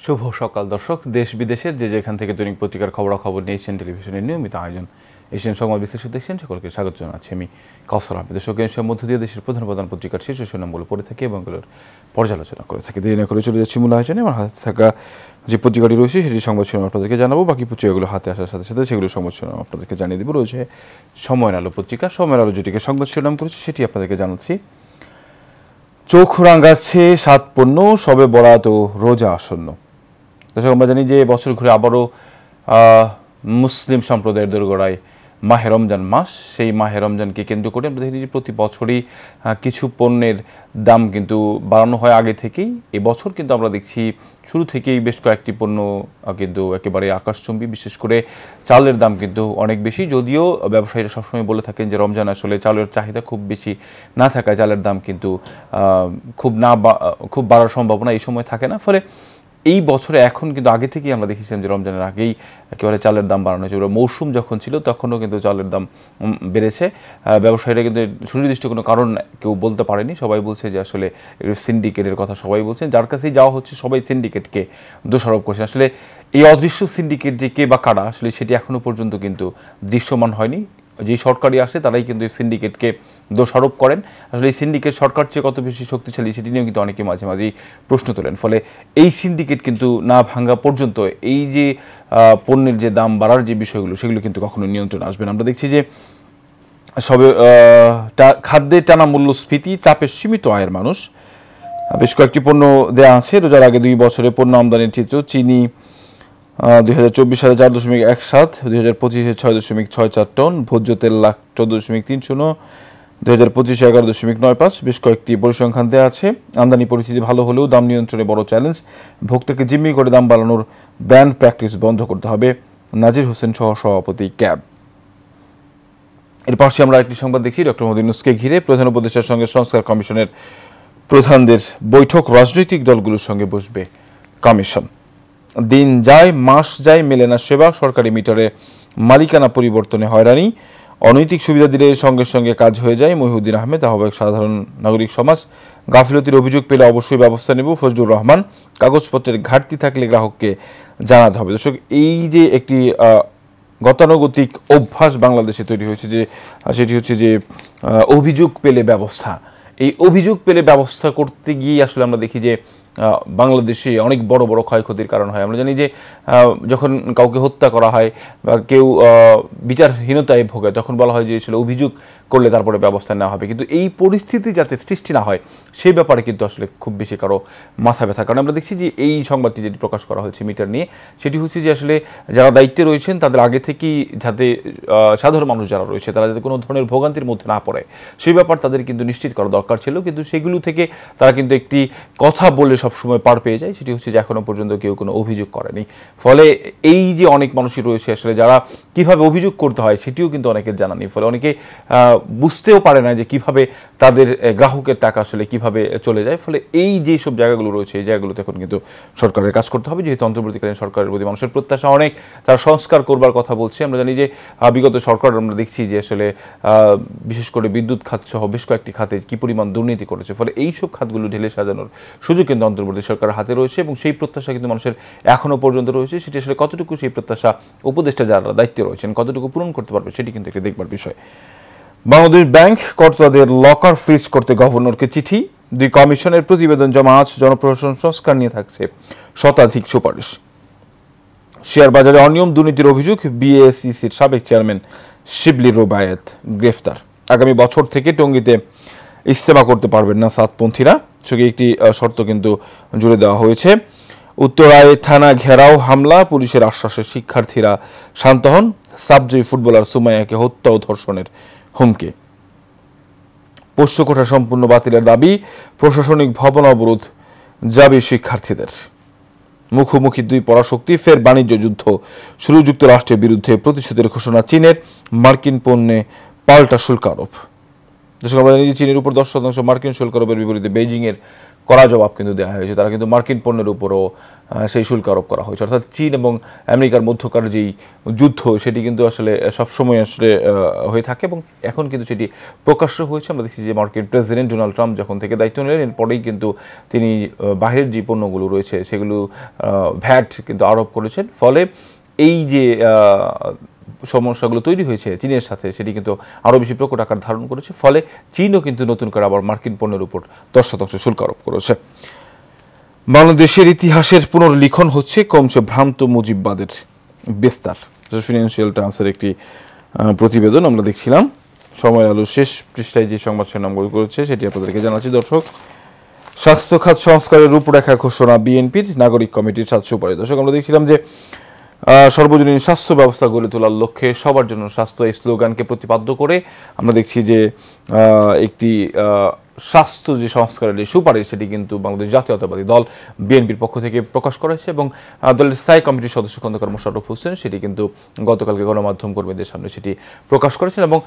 শুভ সকাল দর্শক, দেশ বিদেশের যে যেখান থেকে দৈনিক পত্রিকার খবরাখবর নিয়ে এশিয়ান টেলিভিশনের নিয়মিত আয়োজন এশিয়ান সংবাদ বিশ্লেষণ দেখছেন, সকলকে স্বাগত জানাচ্ছি আমি কাউসার আহমেদ। দর্শক, এর মধ্য দিয়ে দেশের প্রধান পত্রিকার শীর্ষ শিরোনামগুলো পড়ে থাকি এবং এগুলোর পর্যালোচনা করে থাকি। দেরি না করে চলে যাচ্ছি মূল আয়োজনে। আমার হাতে থাকা যে পত্রিকাটি রয়েছে সেটি সংবাদ শিরোনাম আপনাদেরকে জানাবো। বাকি পত্রিকাগুলো হাতে আসার সাথে সাথে সেগুলো সংবাদ শিরোনাম আপনাদেরকে জানিয়ে দেবো। রয়েছে সময়ের আলো পত্রিকা, সময়ের আলো যেটিকে সংবাদ শিরোনাম করেছে সেটি আপনাদেরকে জানাচ্ছি। চোখ রাঙাচ্ছে 7 পণ্য, সবে বরাত ও রোজা আসন্ন। দর্শক, আমরা জানি যে বছর ঘুরে আবারও মুসলিম সম্প্রদায়ের দোরগোড়ায় মাহে রমজান মাস। সেই মাহে রমজানকে কেন্দ্র করে আমরা দেখি যে প্রতি বছরই কিছু পণ্যের দাম কিন্তু বাড়ানো হয় আগে থেকেই। এবছর কিন্তু আমরা দেখছি শুরু থেকেই বেশ কয়েকটি পণ্য কিন্তু একেবারে আকাশচুম্বী। বিশেষ করে চালের দাম কিন্তু অনেক বেশি, যদিও ব্যবসায়ীরা সবসময় বলে থাকেন যে রমজান আসলে চালের চাহিদা খুব বেশি না থাকায় চালের দাম কিন্তু খুব বাড়ার সম্ভাবনা এই সময় থাকে না। ফলে এই বছরে এখন কিন্তু আগে থেকেই আমরা দেখেছিলাম যে রমজানের আগেই একেবারে চালের দাম বাড়ানো হয়েছে। মৌসুম যখন ছিল তখনও কিন্তু চালের দাম বেড়েছে। ব্যবসায়ীরা কিন্তু সুনির্দিষ্ট কোনো কারণ কেউ বলতে পারেনি। সবাই বলছে যে আসলে সিন্ডিকেটের কথা সবাই বলছেন, যার কাছেই যাওয়া হচ্ছে সবাই সিন্ডিকেটকে দোষারোপ করছে। আসলে এই অদৃশ্য সিন্ডিকেট যে কে বা কারা, আসলে সেটি এখনও পর্যন্ত কিন্তু দৃশ্যমান হয়নি। যে সরকারি আসে তারাই কিন্তু এই সিন্ডিকেটকে দোষারোপ করেন। আসলে এই সিন্ডিকেট সরকার চেয়ে কত বেশি শক্তিশালী সেটি নিয়েও কিন্তু অনেকে মাঝে মাঝেই প্রশ্ন তোলেন। ফলে এই সিন্ডিকেট কিন্তু না ভাঙা পর্যন্ত এই যে পণ্যের যে দাম বাড়ার যে বিষয়গুলো সেগুলো কিন্তু কখনো নিয়ন্ত্রণ আসবে না। আমরা দেখছি যে সবে খাদ্যের টানা মূল্যস্ফীতি চাপে সীমিত আয়ের মানুষ। বেশ কয়েকটি পণ্য দেওয়া আছে। রোজার আগে 2 বছরে পণ্য আমদানির চিত্র। চিনি 2024 সালে 4.17, 2025-এ 6.64 টন, ভোজ্য তেল 14.30, 2025-এ 11.95। বেশ কয়েকটি পরিসংখ্যান দেওয়া আছে। আমদানি পরিস্থিতি ভালো হলেও দাম নিয়ন্ত্রণে বড় চ্যালেঞ্জ। ভোক্তাকে জিম্মি করে দাম বাড়ানোর ব্যান্ড প্র্যাকটিস বন্ধ করতে হবে, নাজির হোসেন সহ সভাপতি ক্যাব। এর পাশে আমরা একটি সংবাদ দেখি, ডক্টর মোহাম্মদ ইউনূসকে ঘিরে প্রধান উপদেষ্টার সঙ্গে সংস্কার কমিশনের প্রধানদের বৈঠক। রাজনৈতিক দলগুলোর সঙ্গে বসবে কমিশন। দিন যায় মাস যায়, মেলে না সেবা। সরকারি মিটারে মালিকানা পরিবর্তনে হয়রানি। অনৈতিক সুবিধা দিলে সঙ্গে সঙ্গে কাজ হয়ে যায়। মহিউদ্দিন আহমেদ, আহ্বায়ক সাধারণ নাগরিক সমাজ। গাফিলতির অভিযোগ পেলে অবশ্যই ব্যবস্থা নেব, ফজলুর রহমান। কাগজপত্রের ঘাটতি থাকলে গ্রাহককে জানাতে হবে। দর্শক, এই যে একটি গতানুগতিক অভ্যাস বাংলাদেশে তৈরি হয়েছে, যে সেটি হচ্ছে যে অভিযোগ পেলে ব্যবস্থা। এই অভিযোগ পেলে ব্যবস্থা করতে গিয়ে আসলে আমরা দেখি যে বাংলাদেশে অনেক বড় বড় ক্ষয়ক্ষতির কারণ হয়। আমরা জানি যে যখন কাউকে হত্যা করা হয় বা কেউ বিচারহীনতায় ভোগে, তখন বলা হয় যে আসলে অভিযোগ করলে তারপরে ব্যবস্থা নেওয়া হবে। কিন্তু এই পরিস্থিতি যাতে সৃষ্টি না হয় সেই ব্যাপারে কিন্তু আসলে খুব বেশি কারো মাথা ব্যথা। কারণ আমরা দেখছি যে এই সংবাদটি যেটি প্রকাশ করা হয়েছে মিটার নিয়ে, সেটি হচ্ছে যে আসলে যারা দায়িত্বে রয়েছেন তাদের আগে থেকেই যাতে সাধারণ মানুষ যারা রয়েছে তারা যাতে কোনো ধরনের ভোগান্তির মধ্যে না পড়ে সেই ব্যাপার তাদের কিন্তু নিশ্চিত করা দরকার ছিল। কিন্তু সেগুলো থেকে তারা কিন্তু একটি কথা বলে সবসময় পার পেয়ে যায়, সেটি হচ্ছে যে এখনও পর্যন্ত কেউ কোনো অভিযোগ করেনি। ফলে এই যে অনেক মানুষই রয়েছে আসলে যারা কিভাবে অভিযোগ করতে হয় সেটিও কিন্তু অনেকের জানা নেই। ফলে অনেকে বুঝতেও পারে না যে কিভাবে তাদের গ্রাহকের টাকা আসলে কিভাবে চলে যায়। ফলে এই যে সব জায়গাগুলো রয়েছে এই জায়গাগুলোতে এখন কিন্তু সরকারের কাজ করতে হবে, যেহেতু অন্তর্বর্তীকালীন সরকারের প্রতি মানুষের প্রত্যাশা অনেক, তারা সংস্কার করবার কথা বলছে। আমরা জানি যে বিগত সরকার আমরা দেখছি যে আসলে বিশেষ করে বিদ্যুৎ খাত সহ বেশ কয়েকটি খাতে কি পরিমাণ দুর্নীতি করেছে। ফলে এই সব খাতগুলো ঢেলে সাজানোর সুযোগ কিন্তু অন্তর্বর্তী সরকারের হাতে রয়েছে এবং সেই প্রত্যাশা কিন্তু মানুষের এখনও পর্যন্ত রয়েছে। সেটি আসলে কতটুকু সেই প্রত্যাশা উপদেষ্টা যারা দায়িত্বে রয়েছেন কতটুকু পূরণ করতে পারবে সেটি কিন্তু একটি দেখবার বিষয়। বাংলাদেশ ব্যাংক কর্তাদের লকার ফ্রিজ করতে গভর্নরকে চিঠি। 2 কমিশনের প্রতিবেদন জমা আজ। জনপ্রশাসন সংস্কার নিয়ে থাকছে শতাধিক সুপারিশ। শেয়ার বাজারে অনিয়ম দুর্নীতির অভিযোগ। বিএসইসির সাবেক চেয়ারম্যান শিবলি রুবায়েত গ্রেফতার। আগামী বছর থেকে টঙ্গীতে ইস্তেমা করতে পারবেন না সাতপন্থীরা, সঙ্গে একটি শর্ত কিন্তু জুড়ে দেওয়া হয়েছে। উত্তরায় থানা ঘেরাও হামলা, পুলিশের আশ্বাসে শিক্ষার্থীরা শান্ত হন। সাবজয়ী ফুটবলার সুমাইয়াকে হত্যা ও ধর্ষণের হুমকি। পোষ্যকোঠা সম্পূর্ণ বাতিলের দাবি। প্রশাসনিক ভবন অবরোধ যাবে শিক্ষার্থীদের। মুখোমুখি 2 পরাশক্তি, ফের বাণিজ্য যুদ্ধ শুরু। যুক্তরাষ্ট্রের বিরুদ্ধে প্রতিশোধের ঘোষণা চীনের। মার্কিন পণ্যে পাল্টা শুল্ক আরোপ। দর্শক, আমরা জানি যে চীনের উপর 10% মার্কিন শুল্ক আরোপের বিপরীতে বেইজিংয়ের কড়া জবাব কিন্তু দেওয়া হয়েছে। তারা কিন্তু মার্কিন পণ্যের উপরও সেই শুল্ক আরোপ করা হয়েছে। অর্থাৎ চীন এবং আমেরিকার মধ্যকার যেই যুদ্ধ সেটি কিন্তু আসলে সবসময় আসলে হয়ে থাকে এবং এখন কিন্তু সেটি প্রকাশ্য হয়েছে। আমরা দেখছি যে মার্কিন প্রেসিডেন্ট ডোনাল্ড ট্রাম্প যখন থেকে দায়িত্ব নিলেন এরপরেই কিন্তু তিনি বাহিরের যে পণ্যগুলো রয়েছে সেগুলো ভ্যাট কিন্তু আরোপ করেছেন। ফলে এই যে সমস্যাগুলো তৈরি হয়েছে চীনের সাথে সেটি কিন্তু আরও বেশি প্রকট আকার ধারণ করেছে। ফলে চীনও কিন্তু নতুন করে আবার মার্কিন পণ্যের উপর 10% শুল্ক আরোপ করেছে। বাংলাদেশের ইতিহাসের পুনর্লিখন হচ্ছে, কমছে ভ্রান্ত মুজিববাদের বিস্তার। ফিনান্সিয়াল টাইমসের একটি প্রতিবেদন আমরা দেখছিলাম। সময় আলো শেষ পৃষ্ঠায় যে সংবাদ শিরোনামগুলো করেছে সেটি আপনাদেরকে জানাচ্ছি। দর্শক, স্বাস্থ্য খাত সংস্কারের রূপরেখা ঘোষণা বিএনপির, নাগরিক কমিটির 7 সুপারিশ। দর্শক, আমরা দেখছিলাম যে সর্বজনীন স্বাস্থ্য ব্যবস্থা গড়ে তোলার লক্ষ্যে সবার জন্য স্বাস্থ্য এই স্লোগানকে প্রতিপাদ্য করে আমরা দেখছি যে একটি স্বাস্থ্য যে সংস্কারের যে সুপারিশ সেটি কিন্তু বাংলাদেশ জাতীয়তাবাদী দল বিএনপির পক্ষ থেকে প্রকাশ করা হয়েছে এবং দলের স্থায়ী কমিটির সদস্য খন্দকার মোশাররফ হোসেন সেটি কিন্তু গতকালকে গণমাধ্যম কর্মীদের সামনে সেটি প্রকাশ করেছেন এবং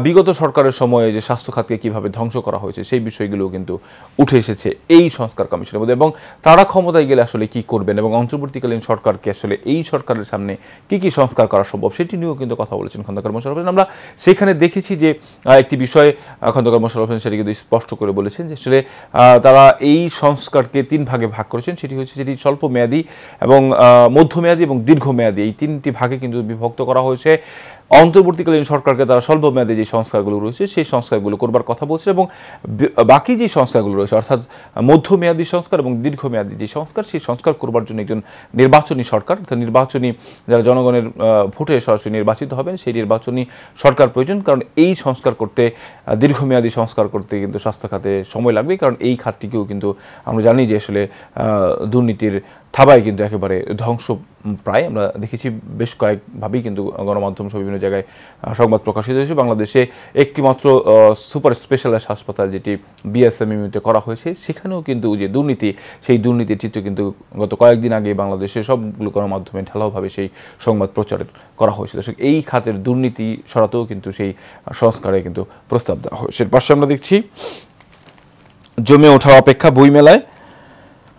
বিগত সরকারের সময়ে যে স্বাস্থ্য খাতকে কীভাবে ধ্বংস করা হয়েছে সেই বিষয়গুলোও কিন্তু উঠে এসেছে এই সংস্কার কমিশনের মধ্যে এবং তারা ক্ষমতায় গেলে আসলে কী করবেন এবং অন্তর্বর্তীকালীন সরকারকে আসলে এই সরকারের সামনে কী কী সংস্কার করা সম্ভব সেটি নিয়েও কিন্তু কথা বলেছেন খন্দকার মোশাররফ হোসেন। আমরা সেখানে দেখেছি যে একটি বিষয় খন্দকার মোশাররফ হোসেন সেটি কিন্তু স্পষ্ট করে বলেছেন যে আসলে তারা এই সংস্কারকে 3 ভাগে ভাগ করেছেন। সেটি হচ্ছে যেটি স্বল্প মেয়াদী এবং মধ্যমেয়াদী এবং দীর্ঘমেয়াদী, এই 3টি ভাগে কিন্তু বিভক্ত করা হয়েছে। অন্তর্বর্তীকালীন সরকারকে তারা স্বল্প মেয়াদী যে সংস্কারগুলো রয়েছে সেই সংস্কারগুলো করবার কথা বলছে এবং বাকি যে সংস্কারগুলো রয়েছে অর্থাৎ মধ্যমেয়াদী সংস্কার এবং দীর্ঘমেয়াদী যে সংস্কার সেই সংস্কার করবার জন্য একজন নির্বাচনী সরকার, অর্থাৎ নির্বাচনী যারা জনগণের ভোটে সরাসরি নির্বাচিত হবেন সেই নির্বাচনী সরকার প্রয়োজন। কারণ এই সংস্কার করতে, দীর্ঘমেয়াদী সংস্কার করতে কিন্তু স্বাস্থ্য খাতে সময় লাগবে। কারণ এই খাতটিকেও কিন্তু আমরা জানি যে আসলে দুর্নীতির থাবায় কিন্তু একেবারে ধ্বংস প্রায়। আমরা দেখেছি বেশ কয়েকভাবেই কিন্তু গণমাধ্যম সহ বিভিন্ন জায়গায় সংবাদ প্রকাশিত হয়েছে। বাংলাদেশে একটি মাত্র সুপার স্পেশালাইজড হাসপাতাল যেটি বিএসএমইউতে করা হয়েছে সেখানেও কিন্তু যে দুর্নীতি, সেই দুর্নীতির চিত্র কিন্তু গত কয়েকদিন আগে বাংলাদেশে সবগুলো গণমাধ্যমে ঢালাওভাবে সেই সংবাদ প্রচার করা হয়েছিল। এই খাতের দুর্নীতি সরাতেও কিন্তু সেই সংস্কারে কিন্তু প্রস্তাব দেওয়া হয়েছে। পাশে আমরা দেখছি জমে ওঠা অপেক্ষা বইমেলায়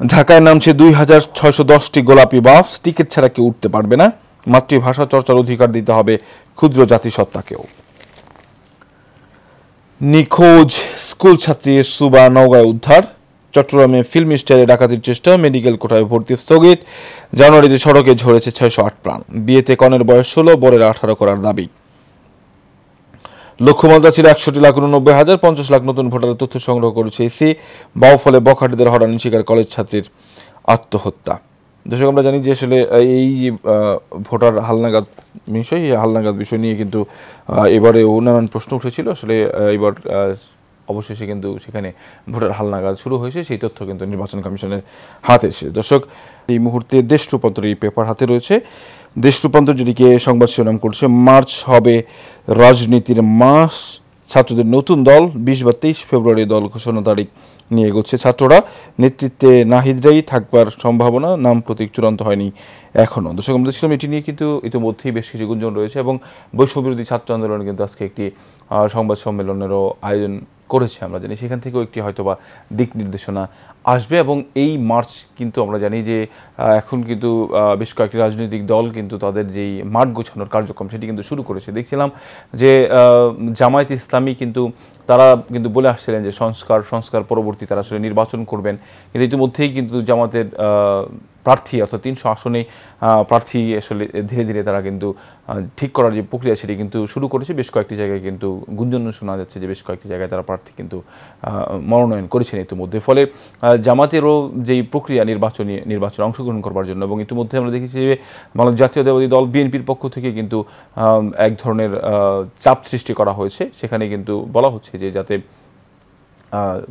ঢাকায় নামছে 2610টি গোলাপি বাস, টিকিট ছাড়া কেউ উঠতে পারবে না। মাতৃভাষা চর্চার অধিকার দিতে হবে ক্ষুদ্র জাতিসত্তাকেও। নিখোঁজ স্কুল ছাত্রী সুবা নওগাঁয় উদ্ধার। চট্টগ্রামে ফিল্ম স্টাইলে ডাকাতির চেষ্টা, মেডিকেল কোটায় ভর্তি স্থগিত। জানুয়ারিতে সড়কে ঝরেছে 608 প্রাণ। বিয়েতে কনের বয়স 16, বরের 18 করার দাবি। লক্ষ্যমাত্রা ছিল 61,89,000, 50 লাখ নতুন ভোটারের তথ্য সংগ্রহ করেছে ইসি। বাউফলে বখাটেদের হরানি শিকার কলেজ ছাত্রীর আত্মহত্যা। দর্শক, আমরা জানি যে আসলে এই ভোটার হালনাগাদ বিষয়, এই হালনাগাদ বিষয় নিয়ে কিন্তু এবারেও নানান প্রশ্ন উঠেছিল। আসলে এবার অবশেষে কিন্তু সেখানে ভোটার হালনাগাদ শুরু হয়েছে, সেই তথ্য কিন্তু নির্বাচন কমিশনের হাতে এসেছে। দর্শক, এই মুহূর্তে দেশ রূপান্তর এই পেপার হাতে রয়েছে। দেশ রূপান্তর যেটিকে সংবাদ শিরোনাম করছে মার্চ হবে রাজনীতির মাস, ছাত্রদের নতুন দল 20 বা 23 ফেব্রুয়ারি দল ঘোষণা তারিখ নিয়ে এগোচ্ছে ছাত্ররা। নেতৃত্বে নাহিদরাই থাকবার সম্ভাবনা, নাম প্রতীক চূড়ান্ত হয়নি এখনও। দর্শক, আমরা দেখছিলাম এটি নিয়ে কিন্তু ইতিমধ্যেই বেশ কিছু গুঞ্জন রয়েছে এবং বৈষম্যবিরোধী ছাত্র আন্দোলন কিন্তু আজকে একটি সংবাদ সম্মেলনেরও আয়োজন করেছে। আমরা জানি সেখান থেকেও একটি হয়তোবা দিক নির্দেশনা আসবে এবং এই মার্চ কিন্তু আমরা জানি যে এখন কিন্তু বেশ কয়েকটি রাজনৈতিক দল কিন্তু তাদের যেই মাঠ গোছানোর কার্যক্রম সেটি কিন্তু শুরু করেছে। দেখছিলাম যে জামায়াত ইসলামী কিন্তু তারা কিন্তু বলে আসছিলেন যে সংস্কার পরবর্তী তারা আসলে নির্বাচন করবেন, কিন্তু ইতিমধ্যেই কিন্তু জামাতের প্রার্থী অর্থাৎ 300 আসনে প্রার্থী আসলে ধীরে ধীরে তারা কিন্তু ঠিক করার যে প্রক্রিয়া সেটি কিন্তু শুরু করেছে। বেশ কয়েকটি জায়গায় কিন্তু গুঞ্জন শোনা যাচ্ছে যে বেশ কয়েকটি জায়গায় তারা প্রার্থী কিন্তু মনোনয়ন করেছেন ইতিমধ্যে। ফলে জামাতেরও যেই প্রক্রিয়া নির্বাচনে অংশগ্রহণ করবার জন্য এবং ইতিমধ্যে আমরা দেখেছি যে বাংলাদেশ জাতীয়তাবাদী দল বিএনপির পক্ষ থেকে কিন্তু এক ধরনের চাপ সৃষ্টি করা হয়েছে। সেখানে কিন্তু বলা হচ্ছে যে যাতে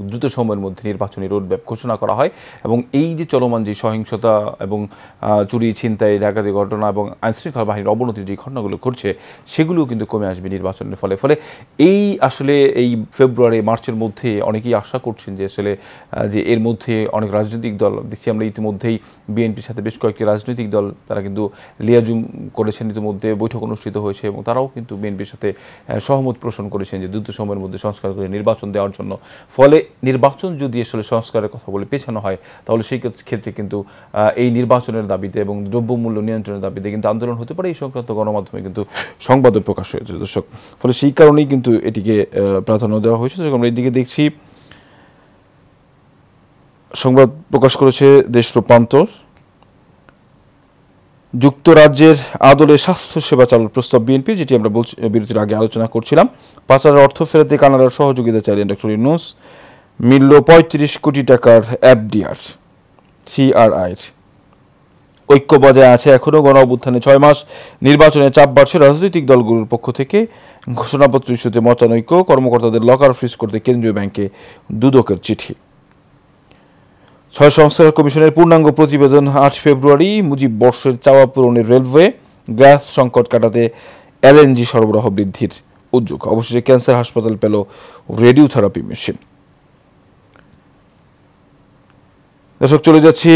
দ্রুত সময়ের মধ্যে নির্বাচনী রোডম্যাপ ঘোষণা করা হয় এবং এই যে চলমান যে সহিংসতা এবং চুরি ছিনতাই ডাকাতি ঘটনা এবং আইনশৃঙ্খলা বাহিনীর অবনতির যে ঘটনাগুলো ঘটছে সেগুলোও কিন্তু কমে আসবে নির্বাচনের ফলে। এই আসলে এই ফেব্রুয়ারি মার্চের মধ্যে অনেকেই আশা করছেন যে আসলে যে এর মধ্যে অনেক রাজনৈতিক দল দেখছি আমরা ইতিমধ্যেই বিএনপির সাথে বেশ কয়েকটি রাজনৈতিক দল তারা কিন্তু লিয়াজুম করেছেন, ইতিমধ্যে বৈঠক অনুষ্ঠিত হয়েছে এবং তারাও কিন্তু বিএনপির সাথে সহমত পোষণ করেছেন যে দ্রুত সময়ের মধ্যে সংস্কার করে নির্বাচন দেওয়ার জন্য। ফলে নির্বাচন যদি আসলে সংস্কারের কথা বলে পেছানো হয় তাহলে সেই ক্ষেত্রে কিন্তু এই নির্বাচনের দাবিতে এবং দ্রব্যমূল্য নিয়ন্ত্রণের দাবিতে কিন্তু আন্দোলন হতে পারে, এই সংক্রান্ত গণমাধ্যমে কিন্তু সংবাদও প্রকাশ হয়েছে দর্শক। ফলে সেই কারণেই কিন্তু এটিকে প্রাধান্য দেওয়া হয়েছে। দর্শক আমরা এইদিকে দেখছি সংবাদ প্রকাশ করেছে দেশ রূপান্তর, যুক্তরাজ্যের আদলে স্বাস্থ্যসেবা চালুর প্রস্তাব বিএনপির, যেটি আমরা বিরতির আগে আলোচনা করছিলাম। পাচারের অর্থ ফেরাতে কানাডার সহযোগিতা চাইলেন ডক্টর ইউনূস। মিলল ৩৫ কোটি টাকার এফডিআর। সিআরআইয়ের ঐক্য বজায় আছে এখনও, গণ অভ্যুত্থানে ৬ মাস, নির্বাচনে চাপ বাড়ছে রাজনৈতিক দলগুলোর পক্ষ থেকে। ঘোষণাপত্র ইস্যুতে মতানৈক্য, কর্মকর্তাদের লকার ফ্রিজ করতে কেন্দ্রীয় ব্যাংকে দুদকের চিঠি। ৬ সংস্কার কমিশনের পূর্ণাঙ্গ প্রতিবেদন ৮ ফেব্রুয়ারি। মুজিব বর্ষের চাওয়া পূরণের রেলওয়ে, গ্যাস সংকট কাটাতে এলএনজি সরবরাহ বৃদ্ধির উদ্যোগ। অবশেষে ক্যান্সার হাসপাতাল পেল রেডিওথেরাপি মেশিন। দর্শক চলে যাচ্ছি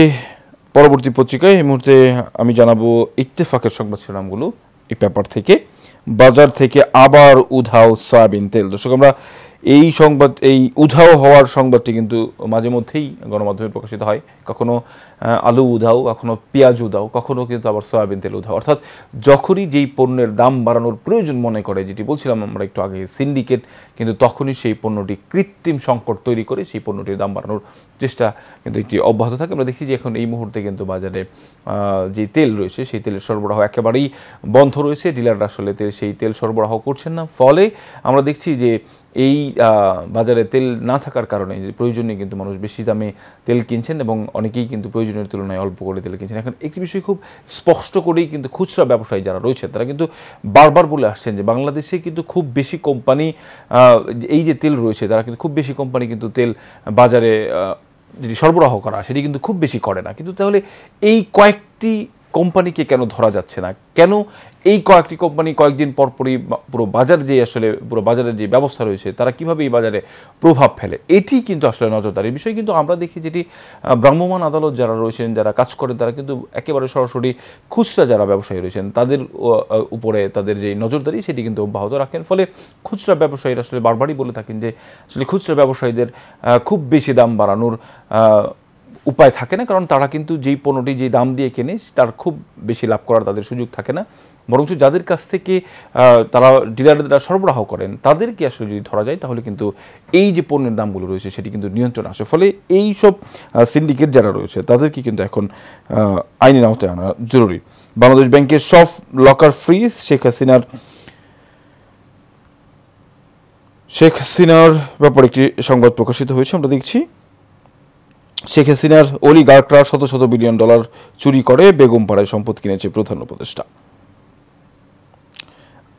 পরবর্তী পত্রিকায়। এই মুহূর্তে আমি জানাবো ইত্তেফাকের সংবাদ শিরোনামগুলো এই পেপার থেকে। বাজার থেকে আবার উধাও সয়াবিন তেল। দর্শক আমরা এই সংবাদ, এই উধাও হওয়ার সংবাদটি কিন্তু মাঝে মধ্যেই গণমাধ্যমে প্রকাশিত হয়। কখনো আলু উধাও, কখনো পেঁয়াজ উধাও, কখনো কিন্তু আবার সয়াবিন তেল উধাও। অর্থাৎ যখনই যেই পণ্যের দাম বাড়ানোর প্রয়োজন মনে করে, যেটি বলছিলাম আমরা একটু আগে, সিন্ডিকেট কিন্তু তখনই সেই পণ্যটি কৃত্রিম সংকট তৈরি করে সেই পণ্যটির দাম বাড়ানোর চেষ্টা কিন্তু একটি অব্যাহত থাকে। আমরা দেখছি যে এখন এই মুহূর্তে কিন্তু বাজারে যে তেল রয়েছে সেই তেলের সরবরাহ একেবারেই বন্ধ রয়েছে। ডিলাররা আসলে সেই তেল সরবরাহ করছেন না। ফলে আমরা দেখছি যে এই বাজারে তেল না থাকার কারণে যে প্রয়োজনীয় কিন্তু মানুষ বেশি দামে তেল কিনছেন এবং অনেকেই কিন্তু প্রয়োজনের তুলনায় অল্প করে তেল কিনছেন। এখন একটি বিষয় খুব স্পষ্ট করেই কিন্তু খুচরা ব্যবসায়ী যারা রয়েছে তারা কিন্তু বারবার বলে আসছেন যে বাংলাদেশে কিন্তু খুব বেশি কোম্পানি, এই যে তেল রয়েছে তারা কিন্তু খুব বেশি কোম্পানি কিন্তু তেল বাজারে যেটি সরবরাহ করা সেটি কিন্তু খুব বেশি করে না। কিন্তু তাহলে এই কয়েকটি কোম্পানিকে কেন ধরা যাচ্ছে না? কেন এই কয়েকটি কোম্পানি কয়েকদিন পরপরই পুরো বাজার যে আসলে পুরো বাজারের যে ব্যবস্থা রয়েছে তারা কীভাবে এই বাজারে প্রভাব ফেলে, এটি কিন্তু আসলে নজরদারির বিষয়। কিন্তু আমরা দেখি যেটি ভ্রাম্যমাণ আদালত যারা রয়েছেন, যারা কাজ করেন, তারা কিন্তু একেবারে সরাসরি খুচরা যারা ব্যবসায়ী রয়েছেন তাদের উপরে তাদের যে নজরদারি সেটি কিন্তু অব্যাহত রাখেন। ফলে খুচরা ব্যবসায়ীরা আসলে বারবারই বলে থাকেন যে আসলে খুচরা ব্যবসায়ীদের খুব বেশি দাম বাড়ানোর উপায় থাকে না, কারণ তারা কিন্তু যেই পণ্যটি যে দাম দিয়ে কেনে তার খুব বেশি লাভ করার তাদের সুযোগ থাকে না। বরঞ্চ যাদের কাছ থেকে তারা ডিলাররা সরবরাহ করেন তাদেরকে আসলে যদি ধরা যায় তাহলে কিন্তু এই যে পণ্যের দামগুলো রয়েছে সেটি কিন্তু নিয়ন্ত্রণ আসে। ফলে এই সব সিন্ডিকেট যারা রয়েছে তাদেরকে কিন্তু এখন আইনের আওতায় আনা জরুরি। বাংলাদেশ ব্যাংকের সব লকার ফ্রিজ, শেখ হাসিনার ব্যাপারে একটি সংবাদ প্রকাশিত হয়েছে। আমরা দেখছি শেখ হাসিনার অলিগার্করা শত শত বিলিয়ন ডলার চুরি করে বেগমপাড়ায় সম্পদ কিনেছে প্রধান উপদেষ্টা।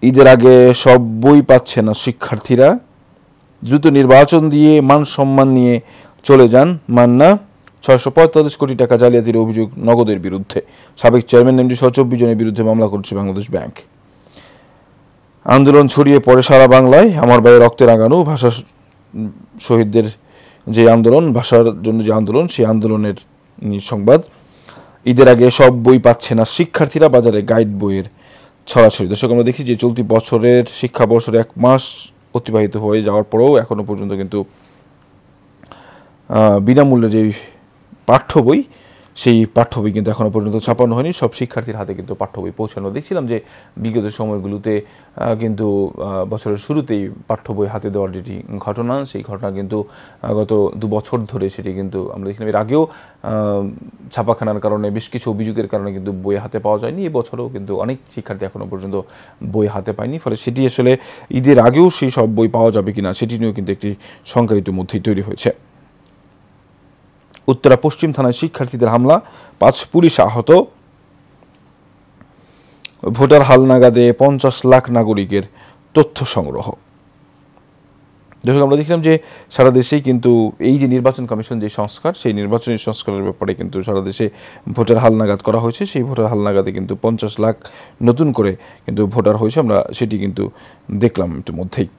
ঈদের আগে সব বই পাচ্ছে না শিক্ষার্থীরা, দ্রুত নির্বাচন দিয়ে মান সম্মান নিয়ে চলে যান মান্না। ৬৪৫ কোটি টাকা জালিয়াতির অভিযোগ নগদের বিরুদ্ধে। সাবেক চেয়ারম্যান এমডি সহ ২৪ জনের বিরুদ্ধে মামলা করছে বাংলাদেশ ব্যাংক। আন্দোলন ছড়িয়ে পড়ে সারা বাংলায়। আমার ভাইয়ের রক্তে রাঙানো ভাষা শহীদদের যে আন্দোলন, ভাষার জন্য যে আন্দোলন, সেই আন্দোলনের সংবাদ। ঈদের আগে সব বই পাচ্ছে না শিক্ষার্থীরা, বাজারে গাইড বইয়ের ছড়াছড়ি। দর্শক আমরা দেখি যে চলতি বছরের শিক্ষা বছরে ১ মাস অতিবাহিত হয়ে যাওয়ার পরেও এখনও পর্যন্ত কিন্তু বিনামূল্যে যে পাঠ্য বই, সেই পাঠ্য বই কিন্তু এখনও পর্যন্ত ছাপানো হয়নি। সব শিক্ষার্থীর হাতে কিন্তু পাঠ্য বই পৌঁছানো। দেখছিলাম যে বিগত সময়গুলোতে কিন্তু বছরের শুরুতেই পাঠ্য বই হাতে দেওয়ার যেটি ঘটনা, সেই ঘটনা কিন্তু গত ২ বছর ধরে সেটি কিন্তু আমরা দেখলাম। এর আগেও ছাপাখানার কারণে বেশ কিছু অভিযোগের কারণে কিন্তু বই হাতে পাওয়া যায়নি। এবছরও কিন্তু অনেক শিক্ষার্থী এখনও পর্যন্ত বই হাতে পায়নি। ফলে সেটি আসলে ঈদের আগেও সেই সব বই পাওয়া যাবে কিনা সেটি নিয়েও কিন্তু একটি শঙ্কা ইতিমধ্যেই তৈরি হয়েছে। উত্তরা পশ্চিম থানায় শিক্ষার্থীদের হামলা, ৫ পুলিশ আহত। ভোটার হালনাগাদে ৫০ লাখ নাগরিকের তথ্য সংগ্রহ। দর্শক আমরা দেখলাম যে সারা দেশেই কিন্তু এই যে নির্বাচন কমিশন যে সংস্কার, সেই নির্বাচনী সংস্কারের ব্যাপারে কিন্তু সারা দেশে ভোটার হালনাগাদ করা হয়েছে। সেই ভোটার হালনাগাদে কিন্তু ৫০ লাখ নতুন করে কিন্তু ভোটার হয়েছে, আমরা সেটি কিন্তু দেখলাম ইতিমধ্যেই।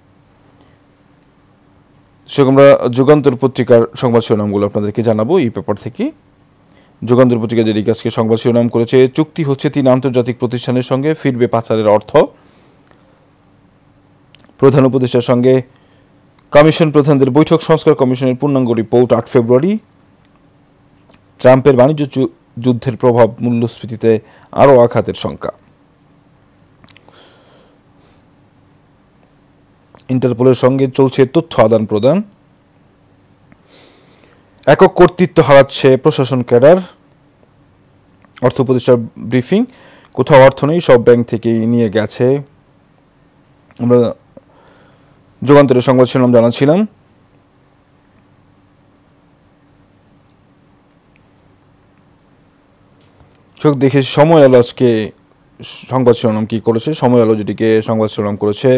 সেরকম আমরা যুগান্তর পত্রিকার সংবাদ শিরোনামগুলো আপনাদেরকে জানাবো এই পেপার থেকে। যুগান্তর পত্রিকা যেটি আজকে সংবাদ শিরোনাম করেছে, চুক্তি হচ্ছে ৩ আন্তর্জাতিক প্রতিষ্ঠানের সঙ্গে, ফিরবে পাচারের অর্থ। প্রধান উপদেষ্টার সঙ্গে কমিশন প্রধানদের বৈঠক, সংস্কার কমিশনের পূর্ণাঙ্গ রিপোর্ট 8 ফেব্রুয়ারি। ট্রাম্পের বাণিজ্য যুদ্ধের প্রভাব মূল্যস্ফীতিতে আরও আঘাতের শঙ্কা। ইন্টারপোলের সঙ্গে চলছে তথ্য আদান প্রদান। একক কর্তৃত্ব হারাচ্ছে প্রশাসন ক্যাডার। অর্থ উপদেষ্টার ব্রিফিং, কোথাও অর্থ নেই, সব ব্যাংক থেকেই নিয়ে গেছে। আমরা যুগান্তরের সংবাদ শিরোনাম জানাচ্ছিলাম। চোখ দেখে সময় আলো আজকে সংবাদ শিরোনাম কি করেছে। সময় আলো যেটিকে সংবাদ শিরোনাম করেছে,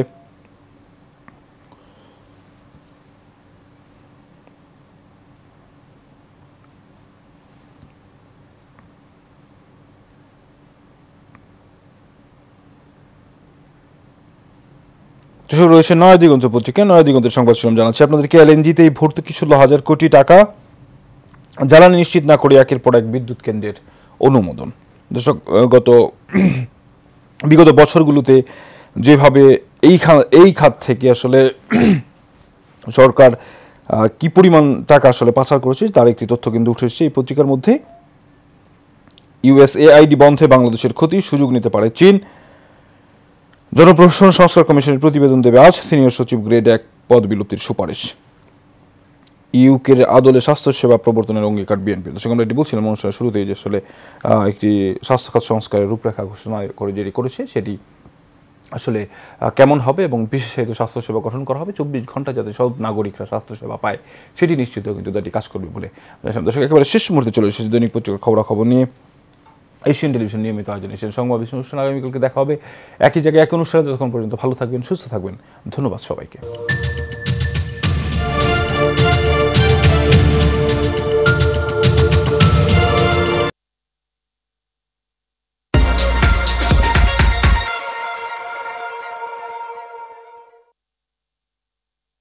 রয়েছে নয়াদিগন্ত পত্রিকা। নয়াদিগন্তের সংবাদ শিরোনাম জানাচ্ছে আপনাদেরকে এলএনজিতে ভর্তুকি 16,000 কোটি টাকা, জ্বালানি নিশ্চিত না করে একের পর এক বিদ্যুৎ কেন্দ্রের অনুমোদন। দর্শক, বিগত বছরগুলোতে যেভাবে এই খাত থেকে আসলে সরকার কি পরিমাণ টাকা আসলে পাচার করেছে তার একটি তথ্য কিন্তু উঠে এসেছে এই পত্রিকার মধ্যে। ইউএসএআইডি বন্ধে বাংলাদেশের ক্ষতি, সুযোগ নিতে পারে চীন। জনপ্রশাসন সংস্কার কমিশনের প্রতিবেদন দেবে আজ। সিনিয়র সচিব গ্রেড 1 পদ বিলুপ্তির সুপারিশ। ইউকের আদলে স্বাস্থ্যসেবা প্রবর্তনের অঙ্গীকার বিএনপির। দর্শক, আমরা এটি বলছিলাম অনুষ্ঠানের শুরুতেই যে আসলে একটি স্বাস্থ্যখাত সংস্কারের রূপরেখা ঘোষণা করে যেটি করেছে সেটি আসলে কেমন হবে এবং বিশেষায়িত স্বাস্থ্যসেবা গঠন করা হবে, 24 ঘন্টা যাতে সব নাগরিকরা স্বাস্থ্যসেবা পায় সেটি নিশ্চিত কিন্তু এটি কাজ করবে বলে। দর্শক, একেবারে শেষ মুহূর্তে চলে এসেছে দৈনিক পত্রিকার খবরাখবর নিয়ে এশিয়ান টেলিভিশন নিয়মিত আয়োজন এশিয়ান সংবাদ অনুষ্ঠান। আগামীকালকে দেখা হবে একই জায়গায় একই অনুষ্ঠানে। ততক্ষণ পর্যন্ত ভালো থাকবেন, সুস্থ থাকবেন। ধন্যবাদ সবাইকে।